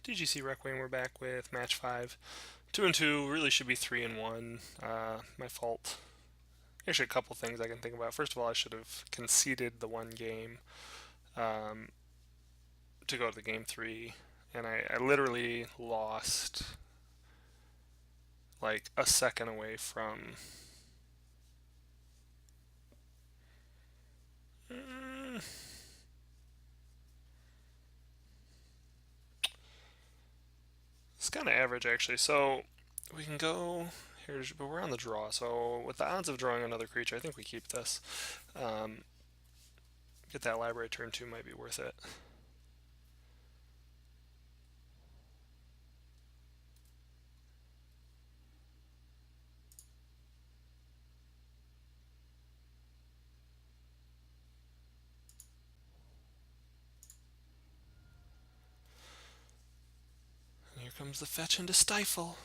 DGC Requiem, we're back with match 5. 2 and 2, really should be 3 and 1. My fault. Actually, a couple things I can think about. First of all, I should have conceded the one game um, to go to the game 3, and I literally lost like a second away from. Mm, it's kind of average actually. So we can go here, but we're on the draw. So with the odds of drawing another creature, I think we keep this. Um, get that library turn 2 might be worth it. And here comes the fetch into Stifle.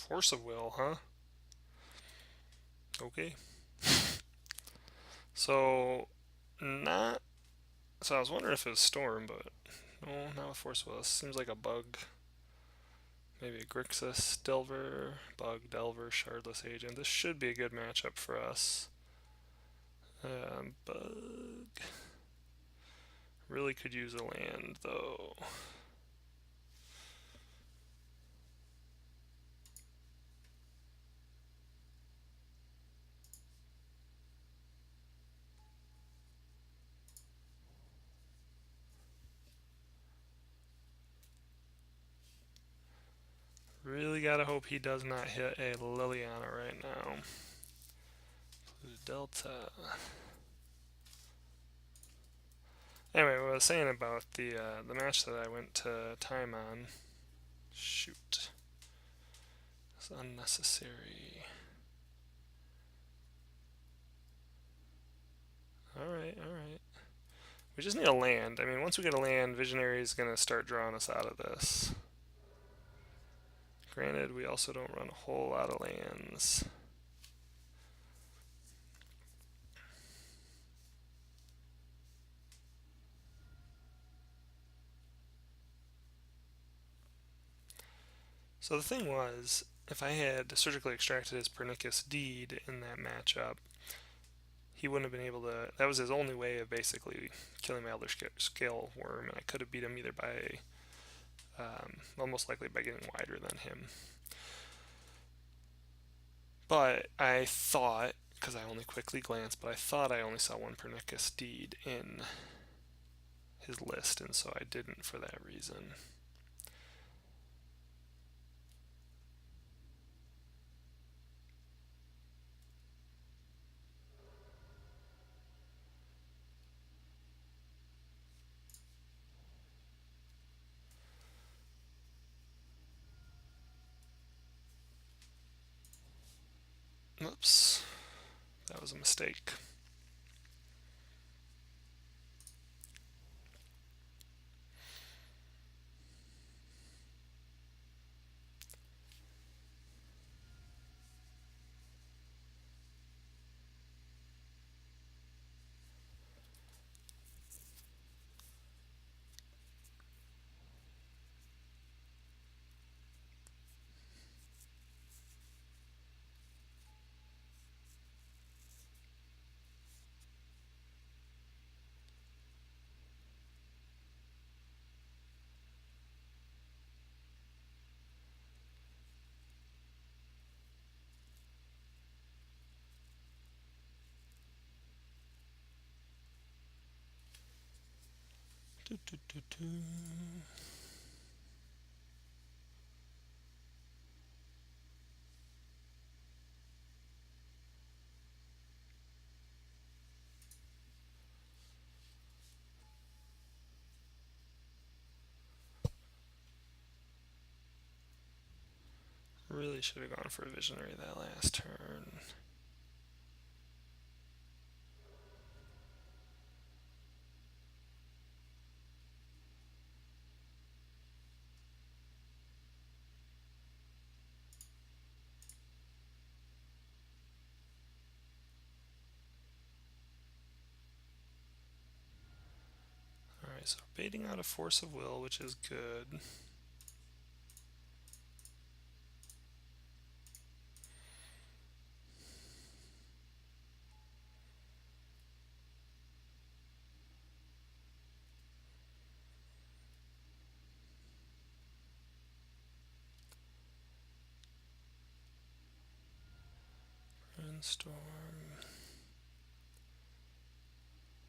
Force of Will, huh? Okay. So, not. So I was wondering if it was Storm, but no, not with Force of Will. This seems like a bug. Maybe a Grixis, Delver, Bug, Delver, Shardless Agent. This should be a good matchup for us. Bug. Really could use a land, though. Really gotta hope he does not hit a Liliana right now. Blue Delta. Anyway, what I was saying about the match that I went to time on. Shoot. It's unnecessary. Alright, alright. We just need a land. I mean, once we get a land, Visionary is going to start drawing us out of this. Granted, we also don't run a whole lot of lands. So the thing was, if I had surgically extracted his Pernicious Deed in that matchup, he wouldn't have been able to. That was his only way of basically killing my Elder Scale Worm, and I could have beat him either by, well, most likely by getting wider than him. But I thought, because I only quickly glanced, but I thought I only saw one Pernicious Deed in his list, and so I didn't for that reason. Oops, that was a mistake. Do, do, do, do. Really should have gone for a Visionary that last turn. Alright, so baiting out a Force of Will, which is good. Brainstorm.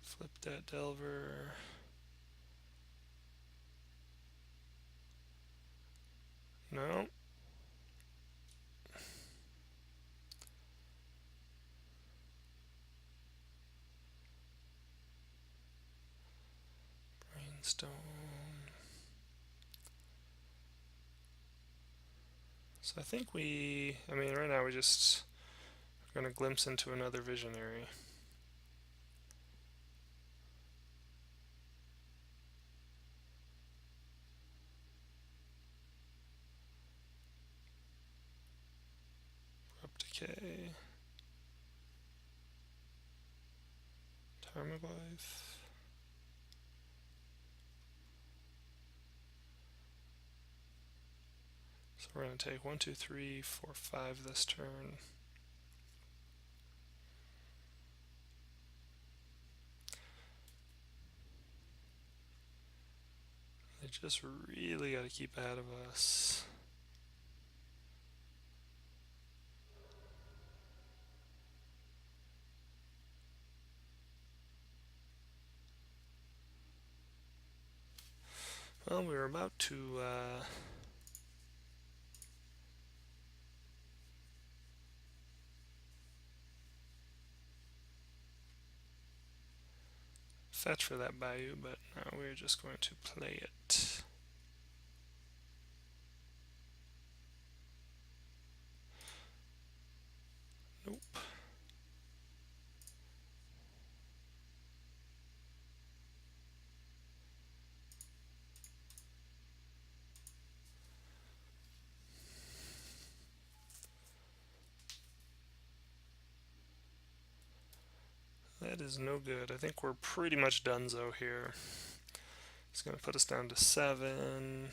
Flip that Delver. No. Brainstorm. So I think right now we just are going to glimpse into another visionary. Abrupt Decay. Tarmogoyf. So we're going to take 1, 2, 3, 4, 5 this turn. They just really got to keep ahead of us. Well, we were about to fetch for that Bayou, but now we're just going to play it. Nope. That is no good. I think we're pretty much donezo here. It's going to put us down to 7.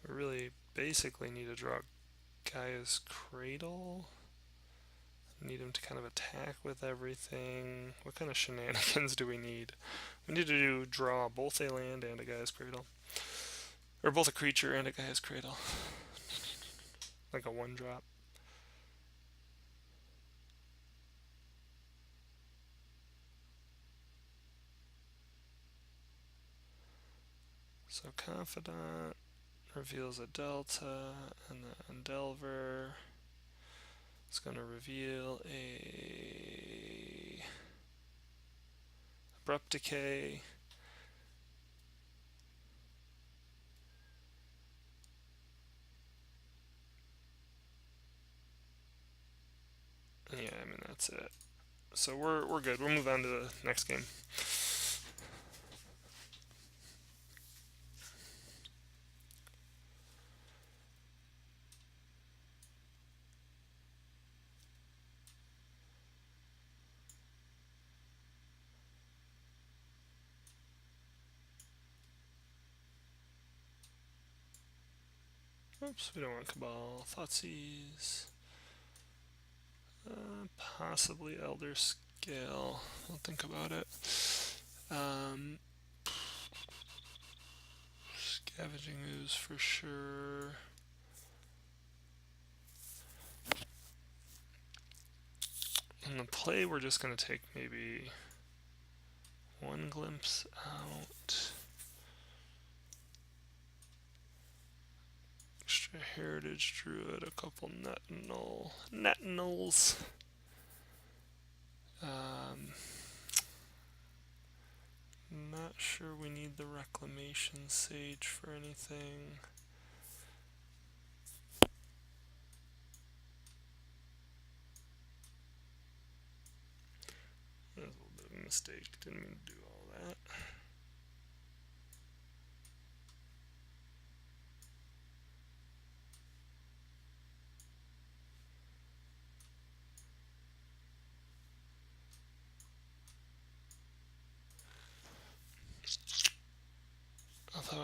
We really basically need to draw Gaia's Cradle. Need him to kind of attack with everything. What kind of shenanigans do we need? We need to draw both a land and a Gaia's Cradle. Or both a creature and a Gaia's Cradle. Like a 1-drop. So Confidant reveals a Delta, and then Delver is going to reveal a Abrupt Decay. Yeah, I mean that's it. So we're good. We'll move on to the next game. Oops, we don't want Cabal. Thoughtseize. Possibly Elder Scale. I'll think about it. Scavenging Ooze for sure. On the play, we're just going to take maybe 1 glimpse out. Extra Heritage Druid, a couple Netinals. Not sure we need the Reclamation Sage for anything. That was a little bit of a mistake. Didn't mean to do all that.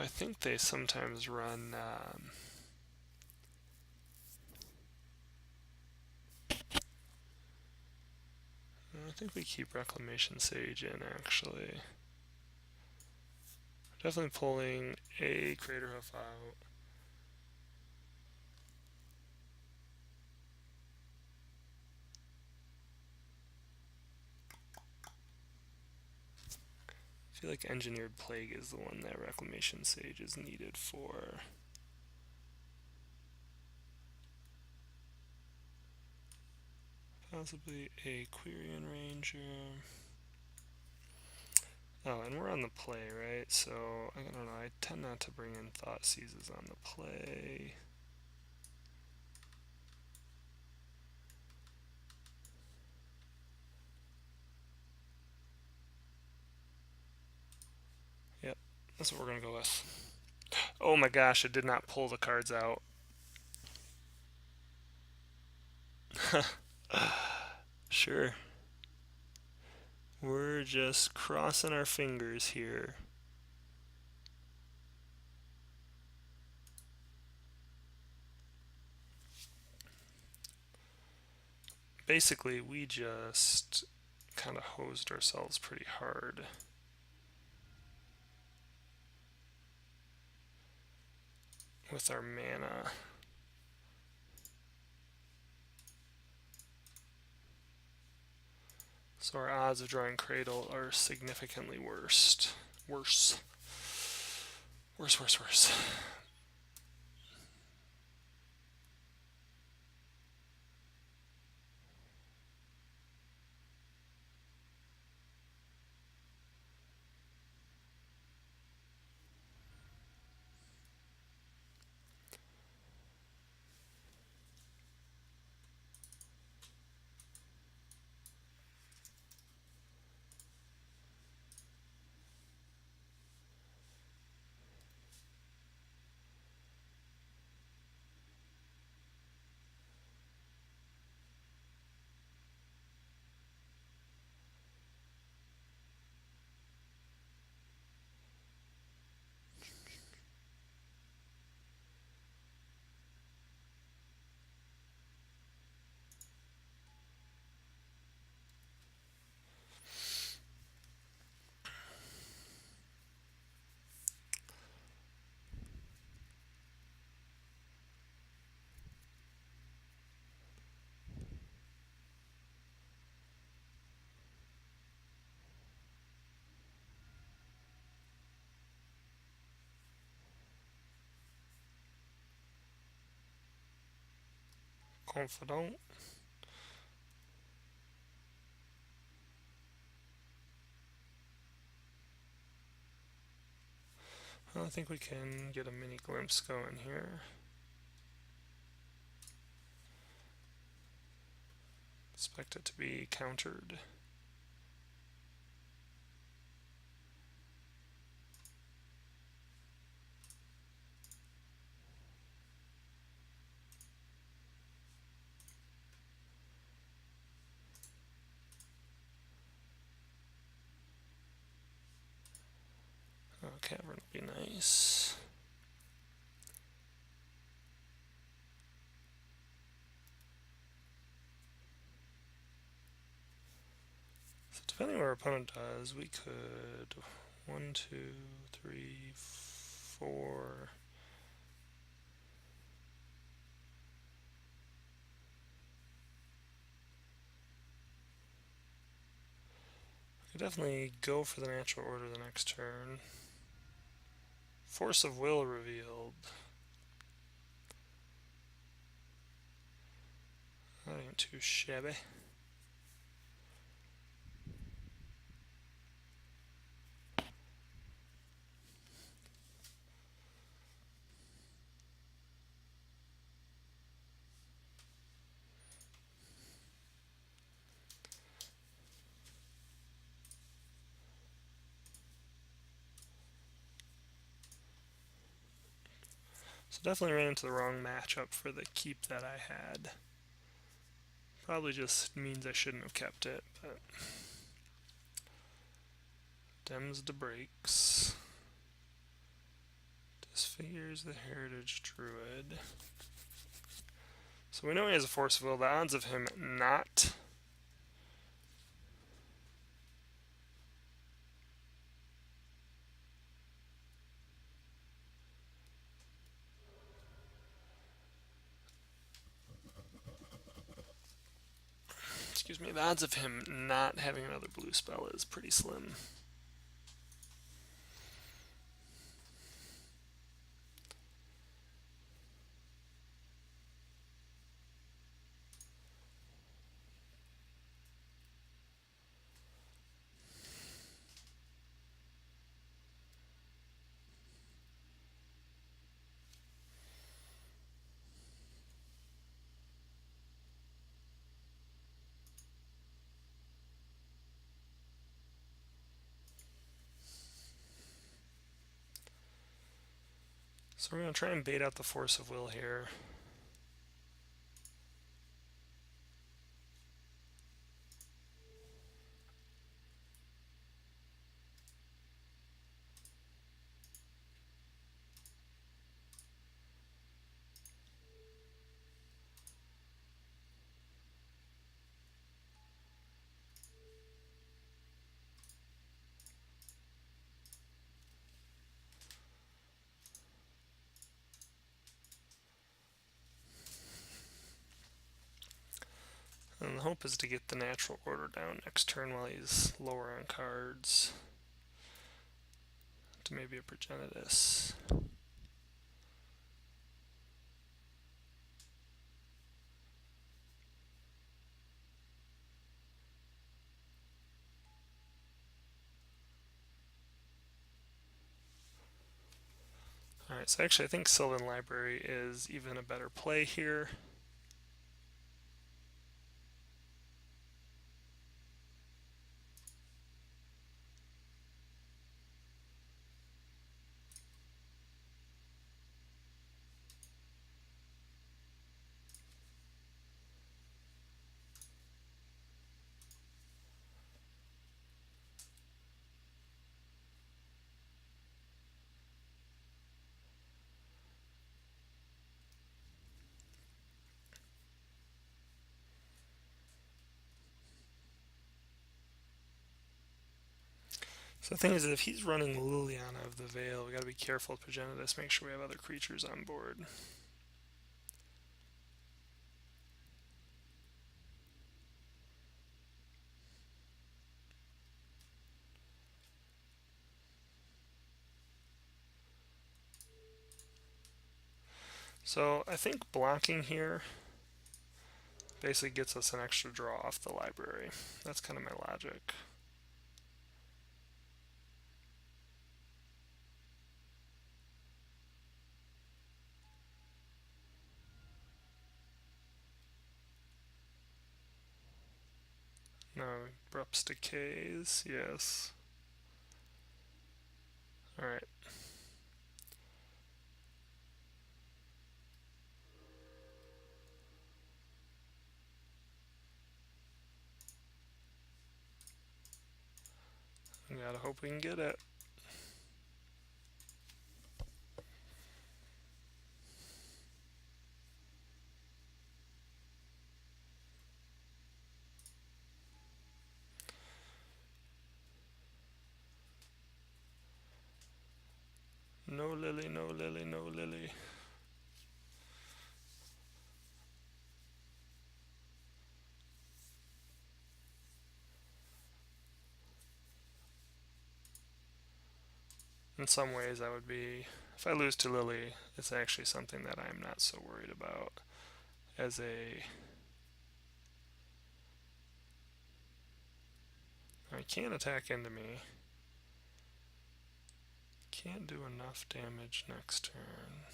I think they sometimes run I think we keep Reclamation Sage in, actually. Definitely pulling a Crater Hoof out. I feel like Engineered Plague is the one that Reclamation Sage is needed for. Possibly a Quirion Ranger. Oh, and we're on the play, right? So, I don't know, I tend not to bring in Thought Seizes on the play. Yep, that's what we're gonna go with. Oh my gosh, I did not pull the cards out. Sure. We're just crossing our fingers here. Basically, we just kind of hosed ourselves pretty hard. With our mana. So our odds of drawing Cradle are significantly worse. Worse. Confident. I think we can get a mini glimpse going here. Expect it to be countered. Cavern would be nice. So depending on what our opponent does, we could 1, 2, 3, 4. We could definitely go for the natural order the next turn. Force of Will revealed. That ain't too shabby. So definitely ran into the wrong matchup for the keep that I had. Probably just means I shouldn't have kept it, but dems the breaks. This figures the Heritage Druid. So we know he has a Force of Will. The odds of him not excuse me, the odds of him not having another blue spell is pretty slim. So we're going to try and bait out the Force of Will here. And the hope is to get the natural order down next turn while he's lower on cards. To maybe a Progenitus. Alright, so actually I think Sylvan Library is even a better play here. So the thing is that if he's running Liliana of the Veil, we got to be careful with Progenitus, make sure we have other creatures on board. So I think blocking here basically gets us an extra draw off the library. That's kind of my logic. No, Abrupt Decays, yes. Alright. I gotta hope we can get it. No Lily, no Lily, no Lily. In some ways I would be, if I lose to Lily, it's actually something that I'm not so worried about as a, I can't attack into me. Can't do enough damage next turn.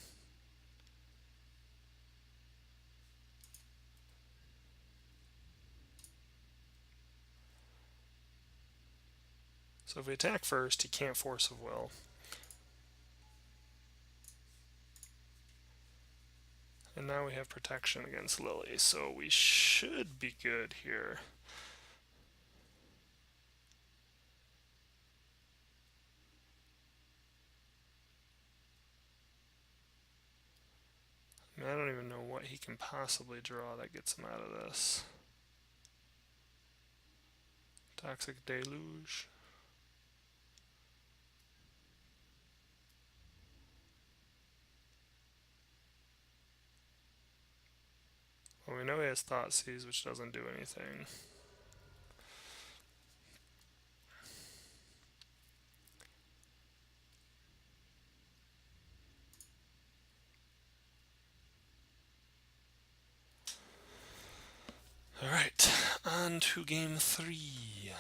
So if we attack first, he can't Force of Will. And now we have protection against Lily, so we should be good here. I don't even know what he can possibly draw that gets him out of this. Toxic Deluge. Well, we know he has Thoughtseize, which doesn't do anything. Alright, on to game 3.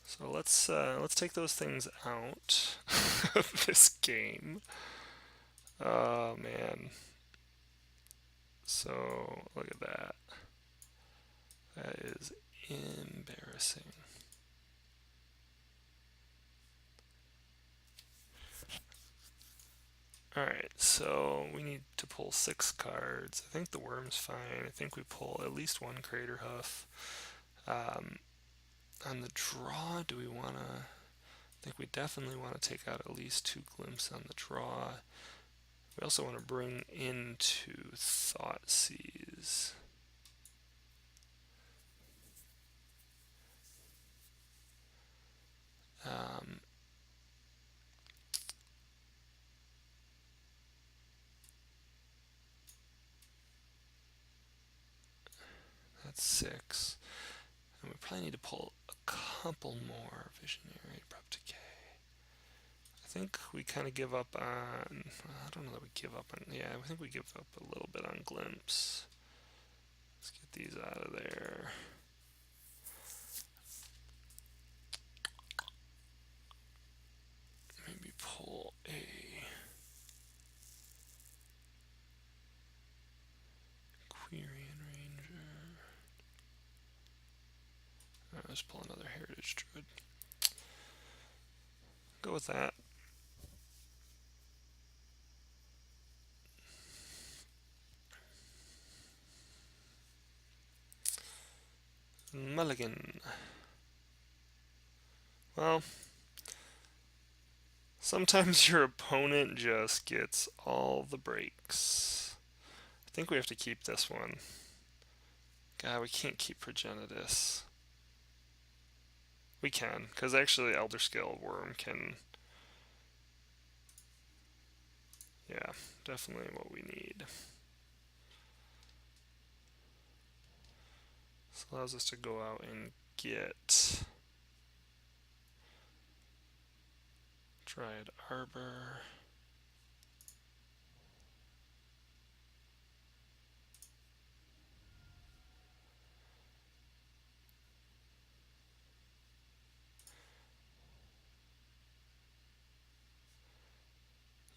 So let's take those things out of this game. Oh man. So look at that. That is embarrassing. Alright, so we need to pull 6 cards. I think the worm's fine. I think we pull at least one Crater Hoof. On the draw, do we want to... I think we definitely want to take out at least 2 Glimpse on the draw. We also want to bring into Thoughtseize. That's 6. And we probably need to pull a couple more. Visionary, Abrupt Decay. I think we kind of give up on... I don't know that we give up on... Yeah, I think we give up a little bit on Glimpse. Let's get these out of there. Maybe pull a... Quirion Ranger. Alright, let's pull another Heritage Druid. Go with that. Mulligan. Well, sometimes your opponent just gets all the breaks. I think we have to keep this one. God, we can't keep Progenitus. We can, because actually Elder Scale Worm can... Yeah, definitely what we need. This allows us to go out and get Dryad Arbor.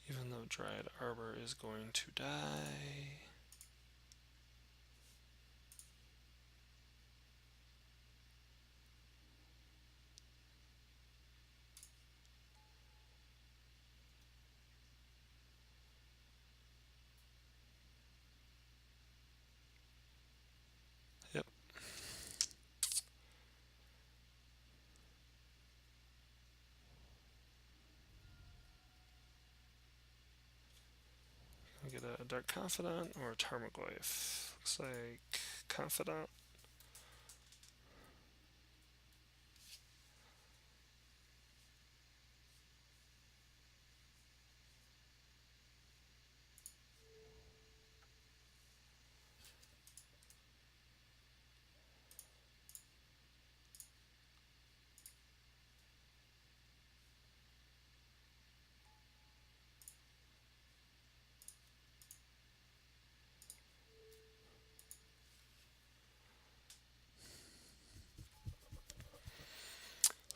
Even though Dryad Arbor is going to die. Yep. We get a Dark Confidant or a Tarmogoyf. Looks like Confidant.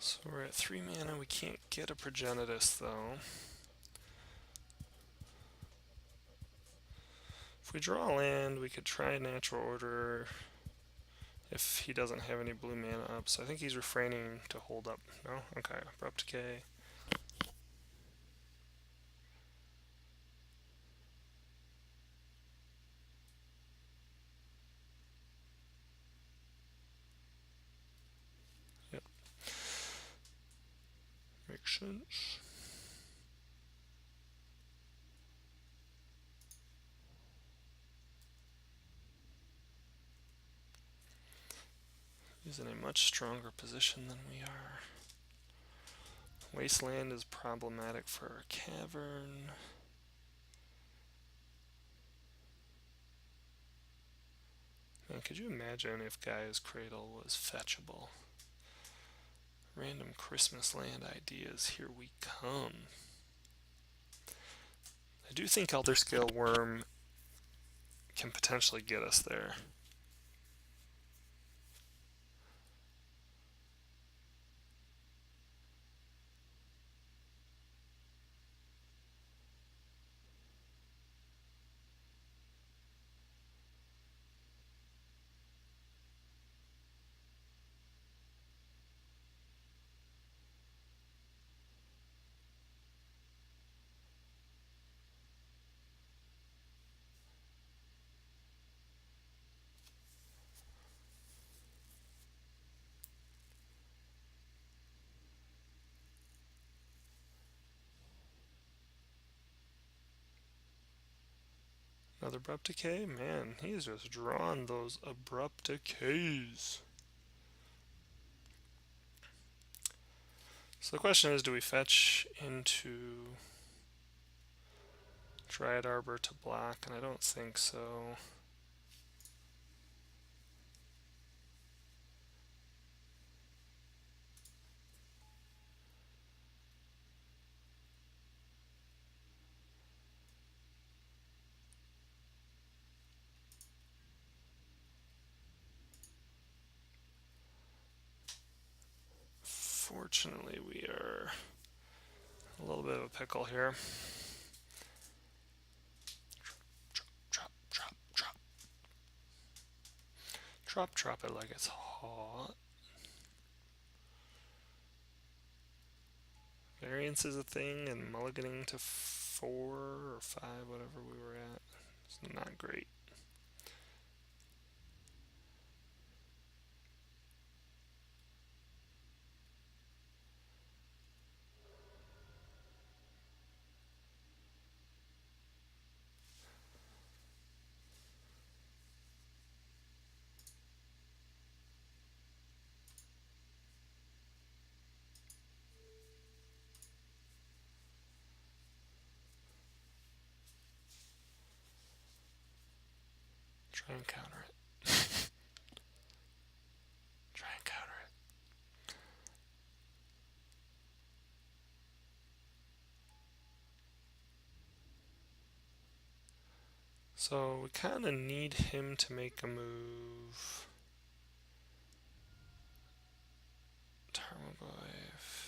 So we're at 3 mana. We can't get a Progenitus though. If we draw a land, we could try Natural Order if he doesn't have any blue mana up. So I think he's refraining to hold up. No? Okay. Abrupt Decay. Yep. Makes sense. He's in a much stronger position than we are. Wasteland is problematic for our cavern. Man, could you imagine if Gaia's Cradle was fetchable? Random Christmas land ideas, here we come. I do think Elder Scale Worm can potentially get us there. Another Abrupt Decay? Man, he's just drawn those Abrupt Decays. So the question is, do we fetch into Dryad Arbor to block? And I don't think so. Fortunately, we are a little bit of a pickle here. Drop it like it's hot. Variance is a thing, and mulliganing to 4 or 5, whatever we were at, it's not great. Try and counter it. Try and counter it. So we kind of need him to make a move. Tarmogoyf.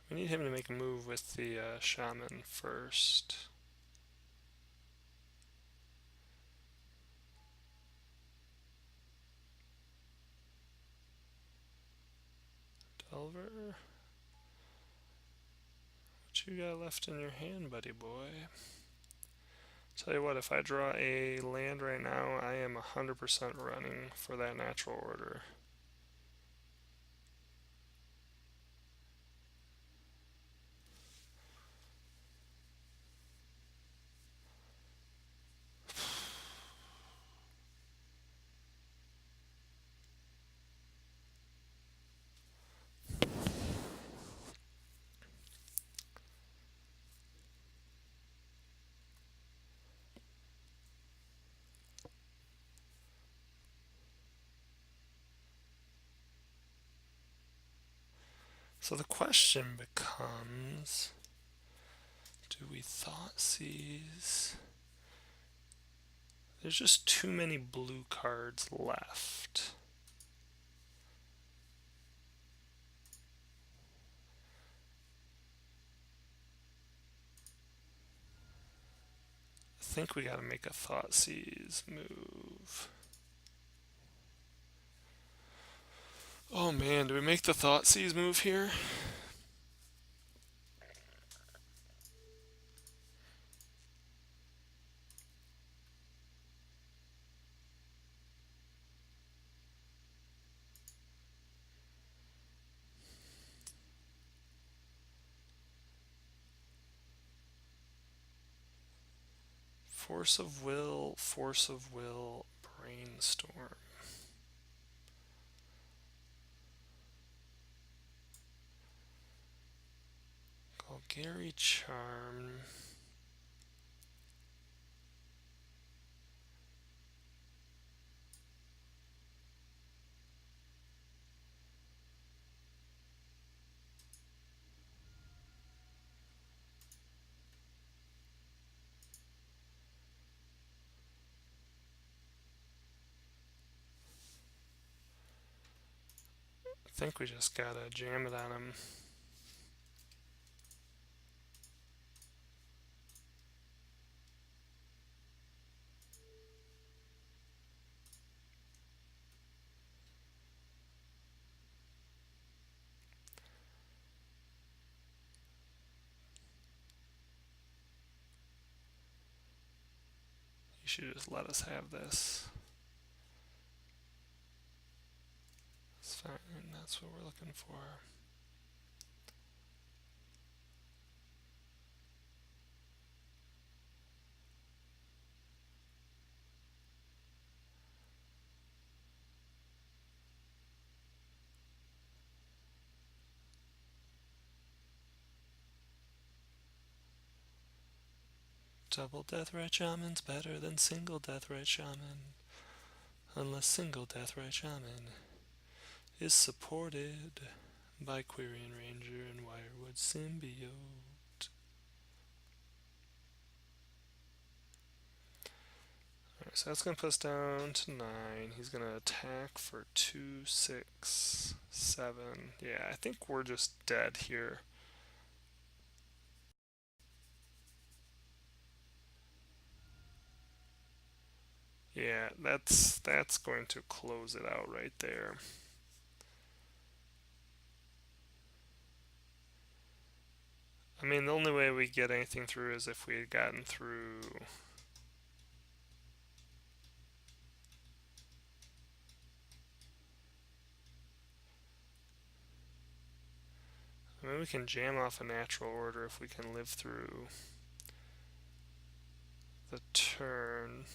We need him to make a move with the shaman first. Delver? What you got left in your hand, buddy boy? Tell you what, if I draw a land right now, I am 100% running for that natural order. So the question becomes, do we Thoughtseize? There's just too many blue cards left. I think we gotta make a Thoughtseize move. Oh man, do we make the Thoughtseize move here? Force of Will, Brainstorm. Gary Charm. I think we just gotta jam it on him. You should just let us have this. It's fine, that's what we're looking for. Double Deathrite Shaman's better than single Deathrite Shaman, unless single Deathrite Shaman is supported by Quirion Ranger and Wirewood Symbiote. Alright, so that's going to put us down to 9. He's going to attack for 2, 6, 7. Yeah, I think we're just dead here. Yeah, that's going to close it out right there. I mean, the only way we get anything through is if we had gotten through. I mean, we can jam off a natural order if we can live through the turn.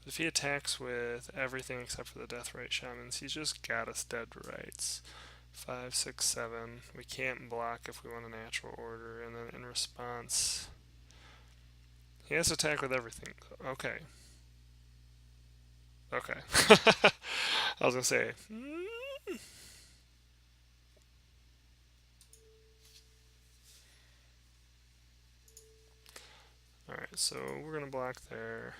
If he attacks with everything except for the Deathrite Shamans, he's just got us dead to rights. 5, 6, 7. We can't block if we want a natural order, and then in response, he has to attack with everything. Okay. Okay. I was gonna say. Alright, so we're gonna block there.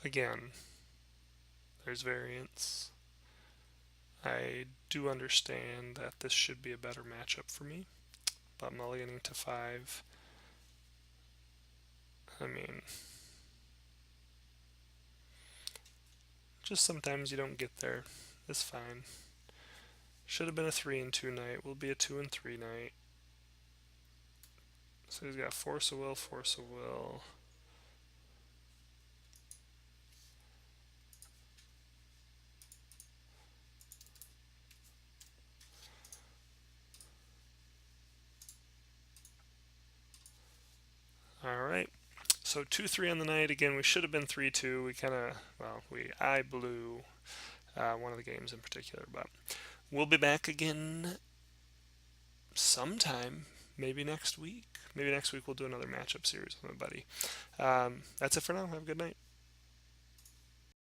Again, there's variance. I do understand that this should be a better matchup for me, but mulliganing to 5, I mean, just sometimes you don't get there. It's fine. Should have been a 3 and 2 night. Will be a 2 and 3 night. So he's got Force of Will, Force of Will. Alright. So 2-3 on the night. Again, we should have been 3-2. We kind of, well, I blew one of the games in particular, but we'll be back again sometime, maybe next week. Maybe next week we'll do another matchup series with my buddy. That's it for now. Have a good night.